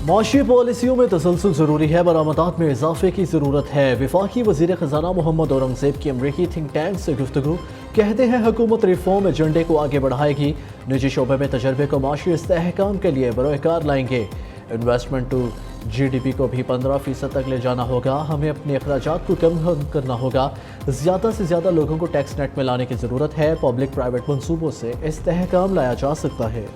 معاشی پالیسیوں میں تسلسل ضروری ہے، برآمدات میں اضافے کی ضرورت ہے۔ وفاقی وزیر خزانہ محمد اورنگزیب کی امریکی تھنک ٹینک سے گفتگو، کہتے ہیں حکومت ریفارم ایجنڈے کو آگے بڑھائے گی، نجی شعبے میں تجربے کو معاشی استحکام کے لیے بروئے کار لائیں گے۔ Investment to G D P کو بھی 15% تک لے جانا ہوگا، ہمیں اپنے اخراجات کو کم کرنا ہوگا، زیادہ سے زیادہ لوگوں کو ٹیکس نیٹ میں لانے کی ضرورت ہے، پبلک پرائیویٹ منصوبوں سے استحکام لایا جا سکتا ہے۔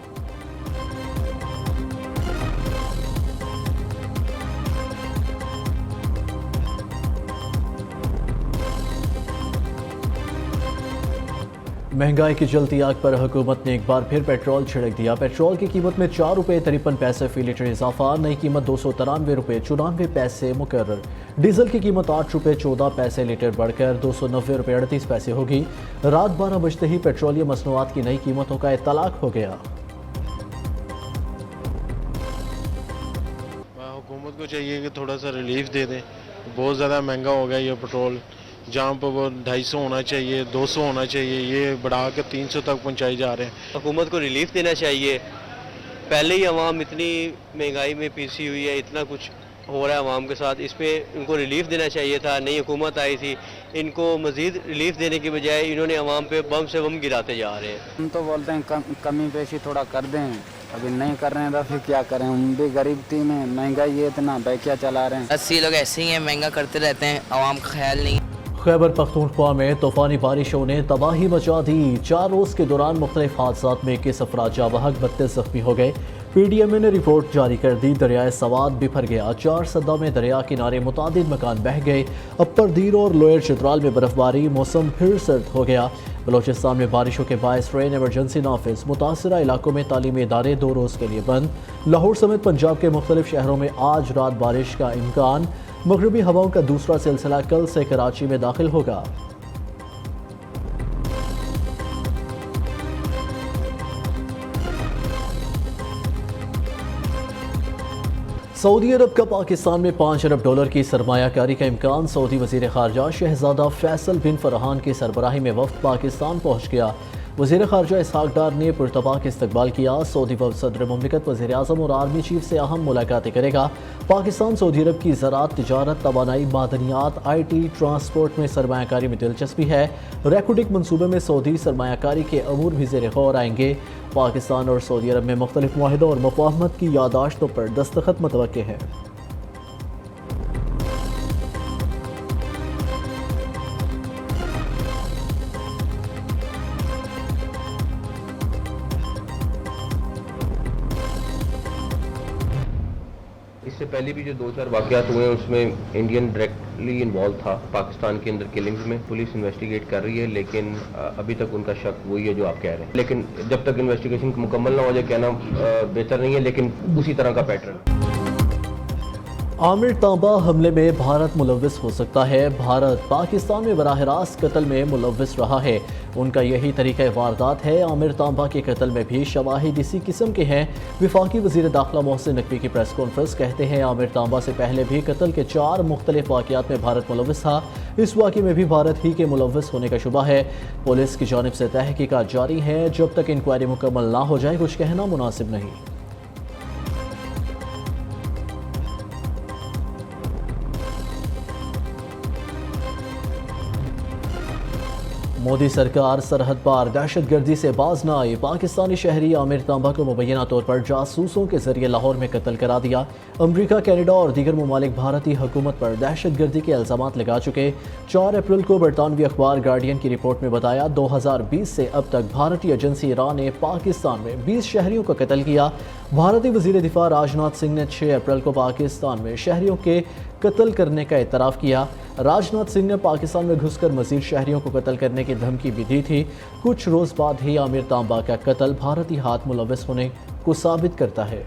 مہنگائی کی جلتی آگ پر حکومت نے ایک بار پھر پیٹرول چھڑک دیا۔ پیٹرول کی قیمت میں 4 روپے 53 پیسے فی لیٹر اضافہ، نئی قیمت 293 روپے 94 پیسے مقرر۔ ڈیزل کی قیمت 8 روپے 14 پیسے لیٹر بڑھ کر 290 روپے 38 پیسے ہوگی۔ رات 12 بجتے ہی پیٹرولیم مصنوعات کی نئی قیمتوں کا اطلاق ہو گیا۔ حکومت کو چاہیے کہ تھوڑا سا ریلیف دے دیں، بہت زیادہ مہنگا ہو گیا یہ پیٹرول، جہاں پہ وہ 250 ہونا چاہیے 200 ہونا چاہیے، یہ بڑھا کے 300 تک پہنچائی جا رہے ہیں۔ حکومت کو ریلیف دینا چاہیے، پہلے ہی عوام اتنی مہنگائی میں پیسی ہوئی ہے، اتنا کچھ ہو رہا ہے عوام کے ساتھ، اس پہ ان کو ریلیف دینا چاہیے تھا۔ نئی حکومت آئی تھی، ان کو مزید ریلیف دینے کی بجائے انہوں نے عوام پہ بم سے بم گراتے جا رہے ہیں۔ ہم تو بولتے ہیں کمی بیشی تھوڑا کر دیں، ابھی نہیں کر رہے ہیں تو پھر کیا کریں، ہم بھی غریب تھی میں، مہنگائی یہ اتنا بیکیا چلا رہے ہیں۔ 80 لوگ ایسے ہی ہیں، مہنگا کرتے رہتے ہیں، عوام کا خیال نہیں۔ خیبر پختونخوا میں طوفانی بارشوں نے تباہی مچا دی، 4 روز کے دوران مختلف حادثات میں 21 افراد جاں بحق، 32 زخمی ہو گئے۔ پی ڈی ایم اے نے رپورٹ جاری کر دی، دریائے سوات بپھر گیا، 4 سدہ میں دریا کنارے متعدد مکان بہہ گئے۔ اپر دیر اور لوئر چترال میں برف باری، موسم پھر سرد ہو گیا۔ بلوچستان میں بارشوں کے باعث ٹرین ایمرجنسی نافذ، متاثرہ علاقوں میں تعلیمی ادارے 2 روز کے لیے بند۔ لاہور سمیت پنجاب کے مختلف شہروں میں آج رات بارش کا امکان، مغربی ہواؤں کا دوسرا سلسلہ کل سے کراچی میں داخل ہوگا۔ سعودی عرب کا پاکستان میں 5 ارب ڈالر کی سرمایہ کاری کا امکان، سعودی وزیر خارجہ شہزادہ فیصل بن فرحان کی سربراہی میں وفد پاکستان پہنچ گیا۔ وزیر خارجہ اسحاق ڈار نے پرتپاک استقبال کیا۔ سعودی وفد صدر مملکت، وزیر اعظم اور آرمی چیف سے اہم ملاقاتیں کرے گا۔ پاکستان سعودی عرب کی زراعت، تجارت، توانائی، معدنیات، آئی ٹی، ٹرانسپورٹ میں سرمایہ کاری میں دلچسپی ہے۔ ریکوڈک منصوبے میں سعودی سرمایہ کاری کے امور بھی زیر غور آئیں گے۔ پاکستان اور سعودی عرب میں مختلف معاہدوں اور مفاہمت کی یادداشتوں پر دستخط متوقع ہے۔ اس سے پہلے بھی جو 2-4 واقعات ہوئے ہیں اس میں انڈین ڈائریکٹلی انوالو تھا پاکستان کے اندر کلنگز میں۔ پولیس انویسٹیگیٹ کر رہی ہے، لیکن ابھی تک ان کا شک وہی ہے جو آپ کہہ رہے ہیں، لیکن جب تک انویسٹیگیشن مکمل نہ ہو جائے کہنا بہتر نہیں ہے، لیکن اسی طرح کا پیٹرن۔ عامر تانبا حملے میں بھارت ملوث ہو سکتا ہے۔ بھارت پاکستان میں براہ راست قتل میں ملوث رہا ہے، ان کا یہی طریقہ واردات ہے۔ عامر تانبا کے قتل میں بھی شواہد اسی قسم کے ہیں۔ وفاقی وزیر داخلہ محسن نقوی کی پریس کانفرنس، کہتے ہیں عامر تانبا سے پہلے بھی قتل کے 4 مختلف واقعات میں بھارت ملوث تھا، اس واقعے میں بھی بھارت ہی کے ملوث ہونے کا شبہ ہے۔ پولیس کی جانب سے تحقیقات جاری ہیں، جب تک انکوائری مکمل نہ ہو جائے کچھ کہنا مناسب نہیں۔ مودی سرکار سرحد پار دہشت گردی سے باز نہ آئی، پاکستانی شہری عامر تانبا کو مبینہ طور پر جاسوسوں کے ذریعے لاہور میں قتل کرا دیا۔ امریکہ، کینیڈا اور دیگر ممالک بھارتی حکومت پر دہشت گردی کے الزامات لگا چکے۔ 4 اپریل کو برطانوی اخبار گارڈین کی رپورٹ میں بتایا 2020 سے اب تک بھارتی ایجنسی را نے پاکستان میں 20 شہریوں کا قتل کیا۔ بھارتی وزیر دفاع راجناتھ سنگھ نے 6 اپریل کو پاکستان میں شہریوں کے قتل کرنے کا اعتراف کیا۔ راجناتھ سنگھ نے پاکستان میں گھس کر مزید شہریوں کو قتل کرنے کی دھمکی بھی دی تھی۔ کچھ روز بعد ہی عامر تانبا کا قتل بھارتی ہاتھ ملوث ہونے کو ثابت کرتا ہے۔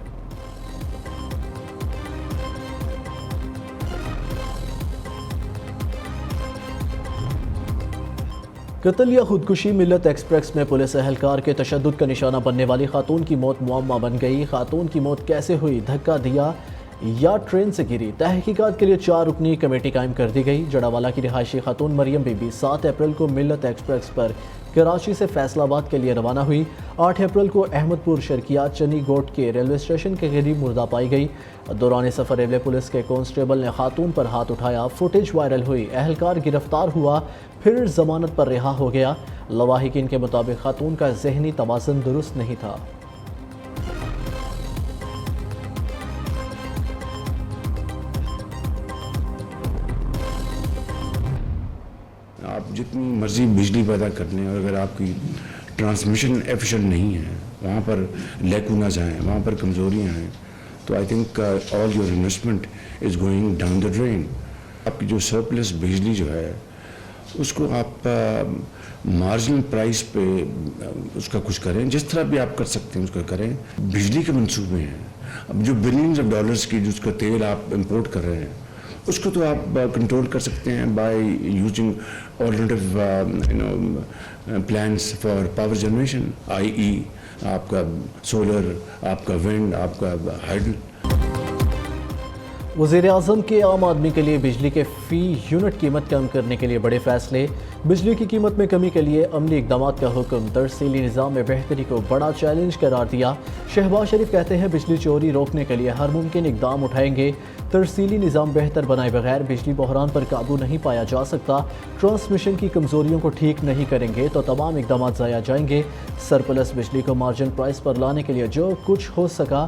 قتل یا خودکشی، ملت ایکسپریس میں پولیس اہلکار کے تشدد کا نشانہ بننے والی خاتون کی موت معمہ بن گئی۔ خاتون کی موت کیسے ہوئی، دھکا دیا یا ٹرین سے گری۔ تحقیقات کے لیے 4 رکنی کمیٹی قائم کر دی گئی۔ جڑاوالا کی رہائشی خاتون مریم بی بی 7 اپریل کو ملت ایکسپریس پر کراچی سے فیصل آباد کے لیے روانہ ہوئی۔ 8 اپریل کو احمد پور شرکیات چنی گوٹ کے ریلوے اسٹیشن کے قریب مردہ پائی گئی۔ دوران سفر ریلوے پولیس کے کانسٹیبل نے خاتون پر ہاتھ اٹھایا، فوٹیج وائرل ہوئی، اہلکار گرفتار ہوا پھر ضمانت پر رہا ہو گیا۔ لواحقین کے مطابق خاتون کا ذہنی توازن درست نہیں تھا۔ آپ جتنی مرضی بجلی پیدا کر لیں اور اگر آپ کی ٹرانسمیشن ایفیشینٹ نہیں ہے، وہاں پر لیکوناز ہیں، وہاں پر کمزوریاں ہیں، تو I think all your investment is going down the drain. آپ کی جو سرپلس بجلی جو ہے اس کو آپ مارجنل پرائس پہ اس کا کچھ کریں، جس طرح بھی آپ کر سکتے ہیں اس کا کریں۔ بجلی کے منصوبے ہیں، اب جو بلینز آف ڈالرز کی جس کا تیل آپ امپورٹ کر رہے ہیں اس کو تو آپ کنٹرول کر سکتے ہیں by using alternative plans for power generation, I E آپ کا سولر، آپ کا ونڈ، آپ کا ہائیڈل۔ وزیر اعظم کے عام آدمی کے لیے بجلی کے فی یونٹ قیمت کم کرنے کے لیے بڑے فیصلے۔ بجلی کی قیمت میں کمی کے لیے عملی اقدامات کا حکم۔ ترسیلی نظام میں بہتری کو بڑا چیلنج قرار دیا۔ شہباز شریف کہتے ہیں بجلی چوری روکنے کے لیے ہر ممکن اقدام اٹھائیں گے۔ ترسیلی نظام بہتر بنائے بغیر بجلی بحران پر قابو نہیں پایا جا سکتا۔ ٹرانسمیشن کی کمزوریوں کو ٹھیک نہیں کریں گے تو تمام اقدامات ضائع جائیں گے۔ سرپلس بجلی کو مارجن پرائس پر لانے کے لیے جو کچھ ہو سکا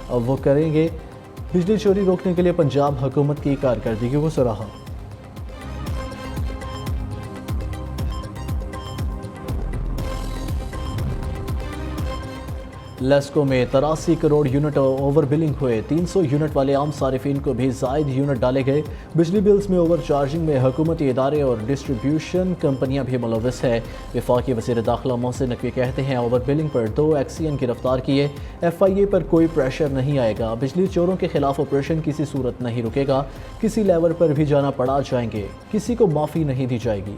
وہ کریں گے۔ بجلی چوری روکنے کے لیے پنجاب حکومت کی کارکردگی کو سراہا۔ لیسکو میں 83 کروڑ یونٹ اوور بلنگ ہوئے۔ 300 یونٹ والے عام صارفین کو بھی زائد یونٹ ڈالے گئے۔ بجلی بلز میں اوور چارجنگ میں حکومتی ادارے اور ڈسٹریبیوشن کمپنیاں بھی ملوث ہیں۔ وفاقی وزیر داخلہ محسن نقوی کہتے ہیں اوور بلنگ پر 2 ایکسین گرفتار کیے۔ ایف آئی اے پر کوئی پریشر نہیں آئے گا۔ بجلی چوروں کے خلاف آپریشن کسی صورت نہیں رکے گا۔ کسی لیول پر بھی جانا پڑا جائیں گے، کسی کو معافی نہیں دی جائے گی۔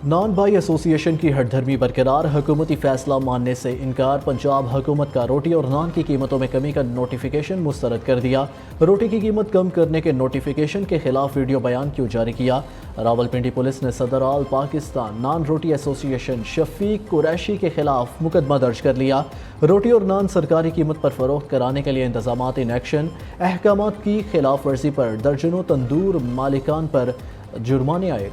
نان بائی ایسوسی ایشن کی ہٹ دھرمی برقرار۔ حکومتی فیصلہ ماننے سے انکار۔ پنجاب حکومت کا روٹی اور نان کی قیمتوں میں کمی کا نوٹیفیکیشن مسترد کر دیا۔ روٹی کی قیمت کم کرنے کے نوٹیفیکیشن کے خلاف ویڈیو بیان کیوں جاری کیا؟ راولپنڈی پولیس نے صدر آل پاکستان نان روٹی ایسوسی ایشن شفیق قریشی کے خلاف مقدمہ درج کر لیا۔ روٹی اور نان سرکاری قیمت پر فروخت کرانے کے لیے انتظامات ان ایکشن۔ احکامات کی خلاف ورزی پر درجنوں تندور مالکان پر جرمانے آئے۔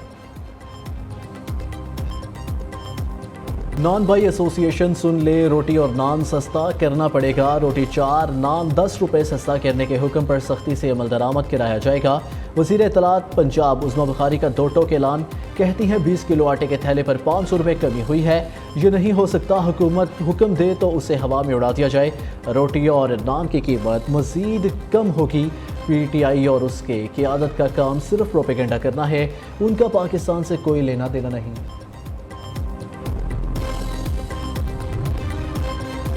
نان بائی ایسوسی ایشن سن لے، روٹی اور نان سستا کرنا پڑے گا۔ روٹی 4، نان 10 روپے سستا کرنے کے حکم پر سختی سے عمل درآمد کرایا جائے گا۔ وزیر اطلاعات پنجاب عظمیٰ بخاری کا 2 ٹوک اعلان۔ کہتی ہیں 20 کلو آٹے کے تھیلے پر 500 روپے کمی ہوئی ہے۔ یہ نہیں ہو سکتا، حکومت حکم دے تو اسے ہوا میں اڑا دیا جائے۔ روٹی اور نان کی قیمت مزید کم ہوگی۔ پی ٹی آئی اور اس کے قیادت کا کام صرف پروپیگنڈا کرنا ہے، ان کا پاکستان سے کوئی لینا دینا نہیں۔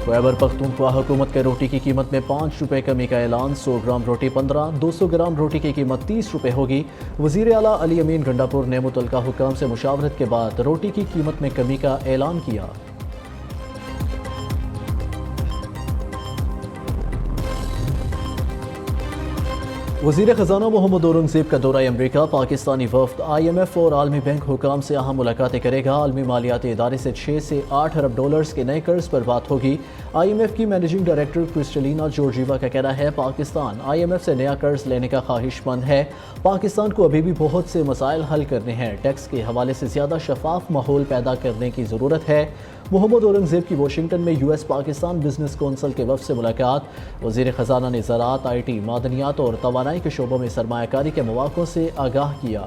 خیبر پختونخوا حکومت کے روٹی کی قیمت میں 5 روپے کمی کا اعلان۔ 100 گرام روٹی 15، 200 گرام روٹی کی قیمت 30 روپے ہوگی۔ وزیر اعلیٰ علی امین گنڈاپور نے متعلقہ حکام سے مشاورت کے بعد روٹی کی قیمت میں کمی کا اعلان کیا۔ وزیر خزانہ محمد اورنگزیب کا دورہ امریکہ۔ پاکستانی وفد آئی ایم ایف اور عالمی بینک حکام سے اہم ملاقاتیں کرے گا۔ عالمی مالیاتی ادارے سے 6 سے 8 ارب ڈالرز کے نئے قرض پر بات ہوگی۔ آئی ایم ایف کی مینیجنگ ڈائریکٹر کرسٹلینا جورجیوا کا کہنا ہے پاکستان آئی ایم ایف سے نیا قرض لینے کا خواہش مند ہے۔ پاکستان کو ابھی بھی بہت سے مسائل حل کرنے ہیں۔ ٹیکس کے حوالے سے زیادہ شفاف ماحول پیدا کرنے کی ضرورت ہے۔ محمد اورنگزیب کی واشنگٹن میں U S Pakistan business council کے وفد سے ملاقات۔ وزیر خزانہ نے زراعت، آئی ٹی، معدنیات اور توانائی کے شعبوں میں سرمایہ کاری کے مواقع سے آگاہ کیا۔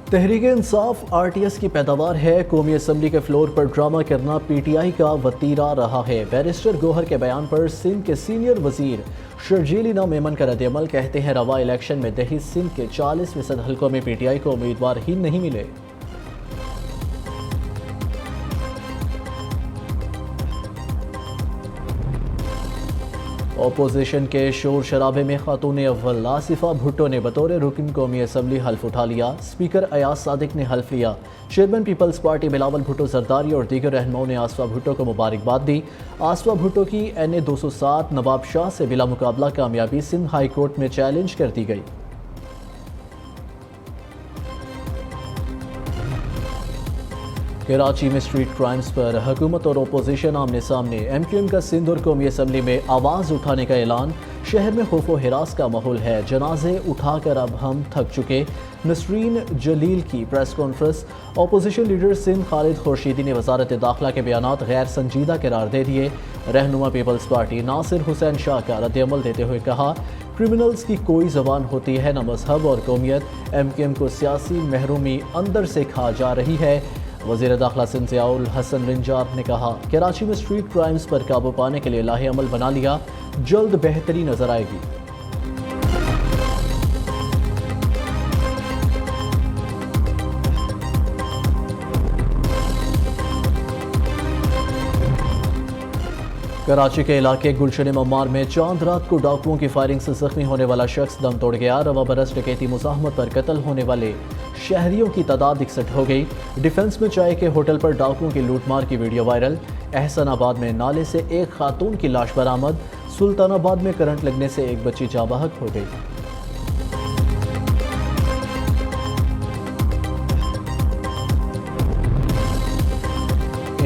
Tehreek Insaf are T S کی پیداوار ہے۔ قومی اسمبلی کے فلور پر ڈرامہ کرنا پی ٹی آئی کا وتیرہ رہا ہے۔ بیرسٹر گوہر کے بیان پر سندھ کے سینئر وزیر شرجیل انعام میمن کا رد عمل۔ کہتے ہیں رواں الیکشن میں دیہی سندھ کے 40% حلقوں میں پی ٹی آئی کو امیدوار ہی نہیں ملے۔ اپوزیشن کے شور شرابے میں خاتون اول آصفہ بھٹو نے بطور رکن قومی اسمبلی حلف اٹھا لیا۔ اسپیکر ایاز صادق نے حلف لیا۔ Chairman Peoples Party Bilawal Bhutto Zardari اور دیگر رہنماؤں نے آصفہ بھٹو کو مبارکباد دی۔ آصفہ بھٹو کی NA 207 نواب شاہ سے بلا مقابلہ کامیابی سندھ ہائی کورٹ میں چیلنج کر دی گئی۔ کراچی میں اسٹریٹ کرائمز پر حکومت اور اپوزیشن آمنے سامنے۔ MQM کا سندھ اور قومی اسمبلی میں آواز اٹھانے کا اعلان۔ شہر میں خوف و ہراس کا ماحول ہے۔ جنازے اٹھا کر اب ہم تھک چکے۔ نسرین جلیل کی press conference. Opposition leader Sindh Khalid Khurshidi نے وزارت داخلہ کے بیانات غیر سنجیدہ قرار دے دیے۔ رہنما پیپلز پارٹی ناصر حسین شاہ کا رد عمل دیتے ہوئے کہا، کرمنلز کی کوئی زبان ہوتی ہے نہ مذہب اور قومیت۔ MQM کو سیاسی محرومی اندر سے کھا جا رہی ہے۔ وزیر داخلہ سندھ ضیاء الحسن رنجار نے کہا، کراچی میں اسٹریٹ کرائمز پر قابو پانے کے لیے لاہ عمل بنا لیا، جلد بہتری نظر آئے گی۔ کراچی کے علاقے گلشن ممار میں چاند رات کو ڈاکوؤں کی فائرنگ سے زخمی ہونے والا شخص دم توڑ گیا۔ رواں برس ڈکیتی مزاحمت پر قتل ہونے والے شہریوں کی تعداد 61 ہو گئی۔ ڈیفنس میں چائے کے ہوٹل پر ڈاکوؤں کی لوٹ مار کی ویڈیو وائرل۔ احسان آباد میں نالے سے ایک خاتون کی لاش برآمد۔ سلطان آباد میں کرنٹ لگنے سے ایک بچی جاں بحق ہو گئی۔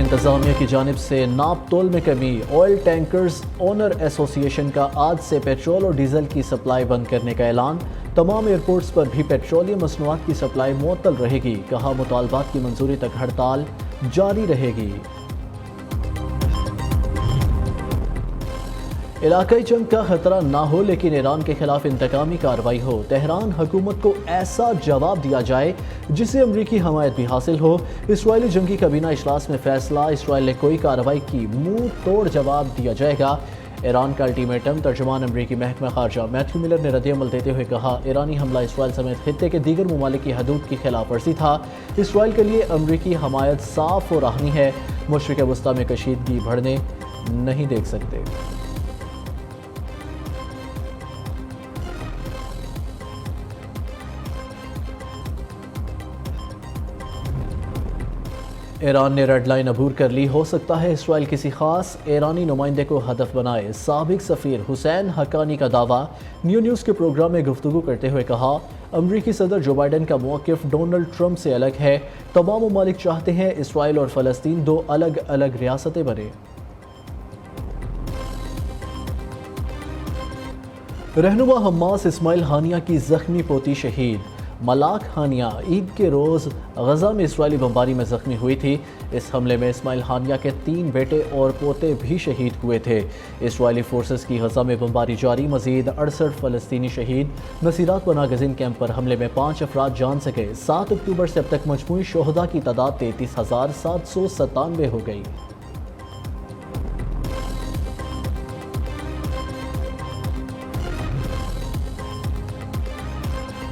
انتظامیہ کی جانب سے ناپ تول میں کمی۔ آئل ٹینکرز اونر ایسوسی ایشن کا آج سے پیٹرول اور ڈیزل کی سپلائی بند کرنے کا اعلان۔ تمام ایئرپورٹس پر بھی پیٹرولیم مصنوعات کی سپلائی معطل رہے گی۔ کہا، مطالبات کی منظوری تک ہڑتال جاری رہے گی۔ علاقائی جنگ کا خطرہ نہ ہو لیکن ایران کے خلاف انتقامی کارروائی ہو۔ تہران حکومت کو ایسا جواب دیا جائے جسے امریکی حمایت بھی حاصل ہو۔ اسرائیلی جنگی کابینہ اجلاس میں فیصلہ، اسرائیل نے کوئی کارروائی کی منہ توڑ جواب دیا جائے گا۔ ایران کا الٹیمیٹم۔ ترجمان امریکی محکمہ خارجہ میتھیو ملر نے رد عمل دیتے ہوئے کہا، ایرانی حملہ اسرائیل سمیت خطے کے دیگر ممالک کی حدود کی خلاف ورزی تھا۔ اسرائیل کے لیے امریکی حمایت صاف و راہنی ہے۔ مشرق وسطیٰ میں کشیدگی بڑھنے نہیں دیکھ سکتے۔ ایران نے ریڈ لائن عبور کر لی، ہو سکتا ہے اسرائیل کسی خاص ایرانی نمائندے کو ہدف بنائے۔ سابق سفیر حسین حقانی کا دعویٰ۔ نیوز کے پروگرام میں گفتگو کرتے ہوئے کہا، امریکی صدر جو بائیڈن کا موقف ڈونلڈ ٹرمپ سے الگ ہے۔ تمام ممالک چاہتے ہیں اسرائیل اور فلسطین دو الگ الگ ریاستیں بنے۔ رہنما حماس اسماعیل ہانیہ کی زخمی پوتی شہید۔ ملاک ہانیہ عید کے روز غزہ میں اسرائیلی بمباری میں زخمی ہوئی تھی۔ اس حملے میں اسماعیل ہانیہ کے 3 بیٹے اور پوتے بھی شہید ہوئے تھے۔ اسرائیلی فورسز کی غزہ میں بمباری جاری، مزید 68 فلسطینی شہید۔ نصیرات پناہ گزین کیمپ پر حملے میں 5 افراد جان سے گئے۔ 7 اکتوبر سے اب تک مجموعی شہداء کی تعداد 33,797 ہو گئی۔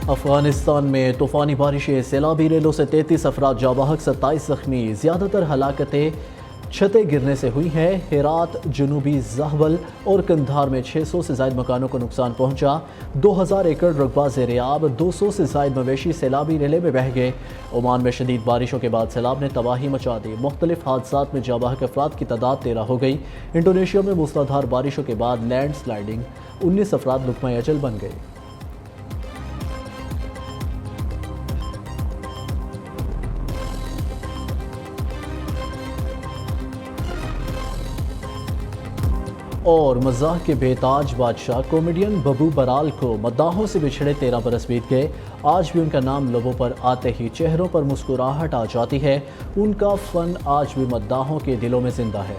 افغانستان میں طوفانی بارشیں، سیلابی ریلوں سے 33 افراد جاں بحق، 27 زخمی۔ زیادہ تر ہلاکتیں چھتیں گرنے سے ہوئی ہیں۔ ہرات، جنوبی زابل اور قندھار میں 600 سے زائد مکانوں کو نقصان پہنچا۔ 2000 ایکڑ رقبہ زیر آب، 200 سے زائد مویشی سیلابی ریلے میں بہہ گئے۔ عمان میں شدید بارشوں کے بعد سیلاب نے تباہی مچا دی۔ مختلف حادثات میں جاں بحق افراد کی تعداد 13 ہو گئی۔ انڈونیشیا میں موسلادھار بارشوں کے بعد لینڈ سلائیڈنگ، 19 افراد لقمہ اجل بن گئے۔ اور مزاح کے بے تاج بادشاہ کامیڈین ببو برال کو مداحوں سے بچھڑے 13 برس بیت گئے۔ آج بھی ان کا نام لبوں پر آتے ہی چہروں پر مسکراہٹ آ جاتی ہے۔ ان کا فن آج بھی مداحوں کے دلوں میں زندہ ہے۔